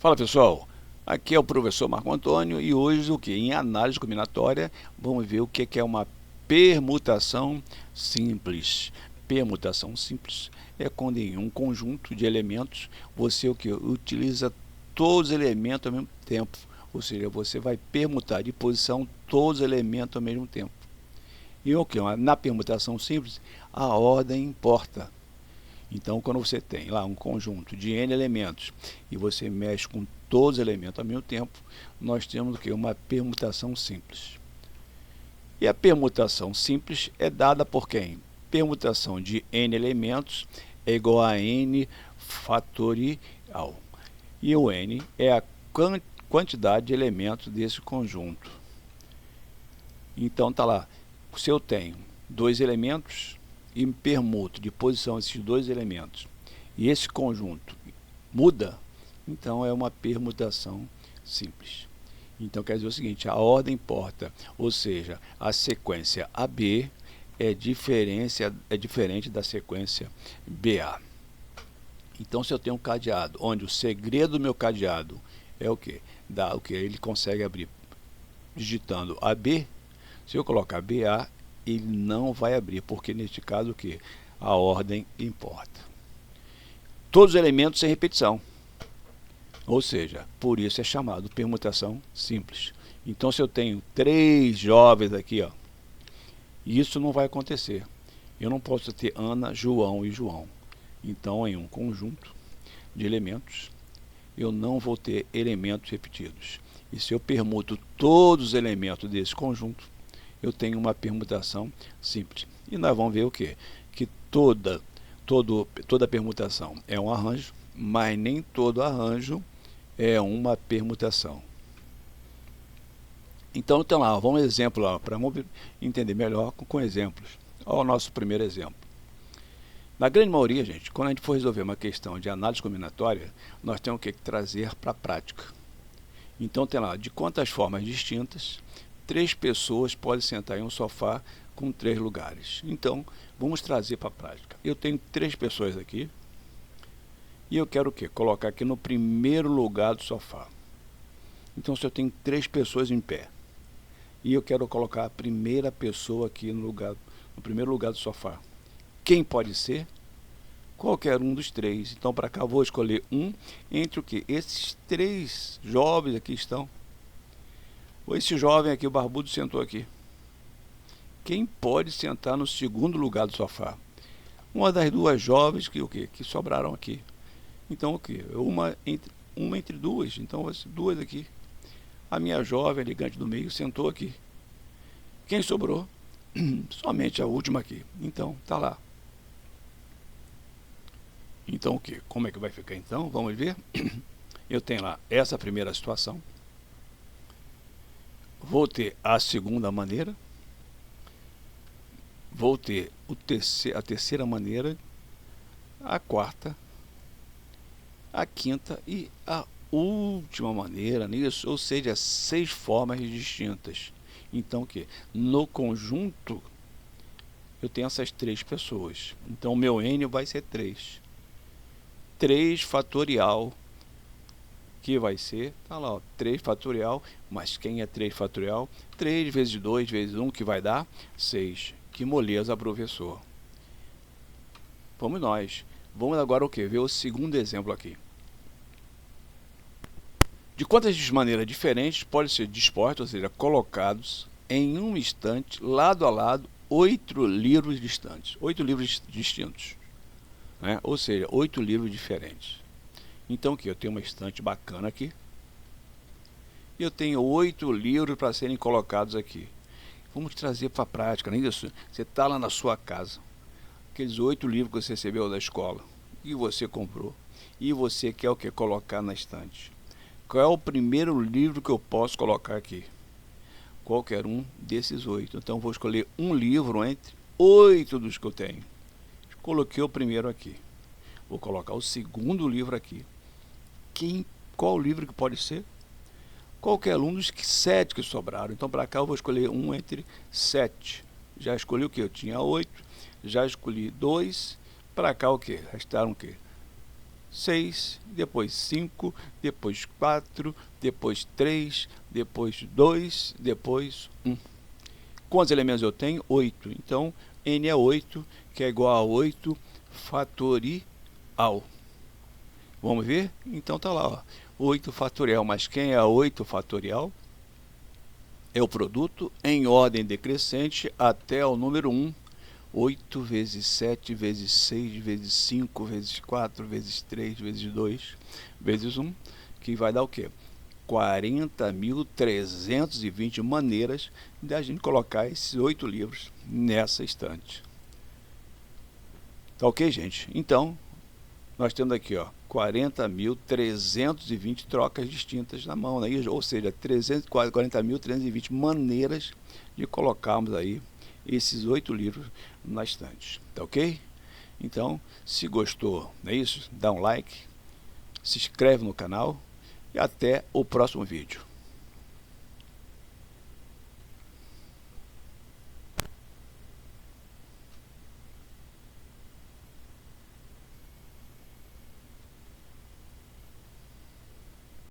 Fala pessoal, aqui é o professor Marco Antônio e hoje em análise combinatória vamos ver o que é uma permutação simples. Permutação simples é quando em um conjunto de elementos você utiliza todos os elementos ao mesmo tempo, ou seja, você vai permutar de posição todos os elementos ao mesmo tempo. E na permutação simples a ordem importa. Então, quando você tem lá um conjunto de n elementos e você mexe com todos os elementos ao mesmo tempo, nós temos uma permutação simples. E a permutação simples é dada por quem? Permutação de n elementos é igual a n fatorial. E o n é a quantidade de elementos desse conjunto. Então, tá lá, se eu tenho dois elementos e permuto de posição esses dois elementos e esse conjunto muda, então é uma permutação simples. Então quer dizer o seguinte, a ordem importa, ou seja, a sequência AB é diferente da sequência BA. Então se eu tenho um cadeado onde o segredo do meu cadeado é o que? Ele consegue abrir digitando AB, se eu colocar BA, ele não vai abrir, porque neste caso a ordem importa. Todos os elementos sem repetição, ou seja, por isso é chamado permutação simples. Então se eu tenho três jovens aqui, isso não vai acontecer. Eu não posso ter Ana, João e João. Então em um conjunto de elementos eu não vou ter elementos repetidos. E se eu permuto todos os elementos desse conjunto, eu tenho uma permutação simples. E nós vamos ver que toda permutação é um arranjo, mas nem todo arranjo é uma permutação. Então, lá, vamos exemplo para entender melhor com exemplos. Olha o nosso primeiro exemplo. Na grande maioria, gente, quando a gente for resolver uma questão de análise combinatória, nós temos que trazer para a prática. Então, tem lá, de quantas formas distintas, 3 pessoas podem sentar em um sofá com 3 lugares. Então, vamos trazer para a prática. Eu tenho 3 pessoas aqui e eu quero colocar aqui no primeiro lugar do sofá. Então, se eu tenho 3 pessoas em pé e eu quero colocar a primeira pessoa aqui no primeiro lugar do sofá, quem pode ser? Qualquer um dos 3. Então, para cá, eu vou escolher um entre esses 3 jovens aqui estão. Esse jovem aqui, o barbudo, sentou aqui. Quem pode sentar no segundo lugar do sofá? Uma das 2 jovens que sobraram aqui. Então, uma entre 2. Então, vai ser 2 aqui. A minha jovem, elegante do meio, sentou aqui. Quem sobrou? Somente a última aqui. Então, tá lá. Então, como é que vai ficar então? Vamos ver. Eu tenho lá essa primeira situação. Vou ter a segunda maneira, vou ter a terceira maneira, a quarta, a quinta e a última maneira nisso, ou seja, 6 formas distintas. Então, no conjunto eu tenho essas 3 pessoas. Então, o meu n vai ser 3. 3 fatorial, que vai ser, tá lá, 3 fatorial, mas quem é 3 fatorial? 3 vezes 2 vezes 1, que vai dar 6. Que moleza, professor. Vamos nós. Vamos agora ver o segundo exemplo aqui. De quantas maneiras diferentes podem ser dispostos, ou seja, colocados em um instante, lado a lado, 8 livros distantes, 8 livros distintos, né? Ou seja, 8 livros diferentes. Então eu tenho uma estante bacana aqui. E eu tenho 8 livros para serem colocados aqui. Vamos trazer para a prática, não é isso? Você está lá na sua casa. Aqueles 8 livros que você recebeu da escola. E você comprou. E você quer colocar na estante. Qual é o primeiro livro que eu posso colocar aqui? Qualquer um desses 8. Então vou escolher um livro entre 8 dos que eu tenho. Coloquei o primeiro aqui. Vou colocar o segundo livro aqui. Qual livro que pode ser? Qualquer um dos 7 que sobraram. Então, para cá eu vou escolher um entre 7. Já escolhi o que? Eu tinha 8. Já escolhi 2. Para cá Restaram 6, depois 5, depois 4, depois 3, depois 2, depois 1. Quantos elementos eu tenho? 8. Então, n é 8, que é igual a 8 fatorial. Vamos ver? Então tá lá, ó, 8 fatorial, mas quem é 8 fatorial? É o produto em ordem decrescente até o número 1. 8 vezes 7 vezes 6 vezes 5 vezes 4 vezes 3 vezes 2 vezes 1, que vai dar o quê? 40.320 maneiras de a gente colocar esses 8 livros nessa estante. Tá ok, gente? Então, nós temos aqui, ó, 40.320 trocas distintas na mão, né? Ou seja, 40.320 maneiras de colocarmos aí esses 8 livros na estante, tá ok? Então, se gostou, não é isso? Dá um like, se inscreve no canal e até o próximo vídeo.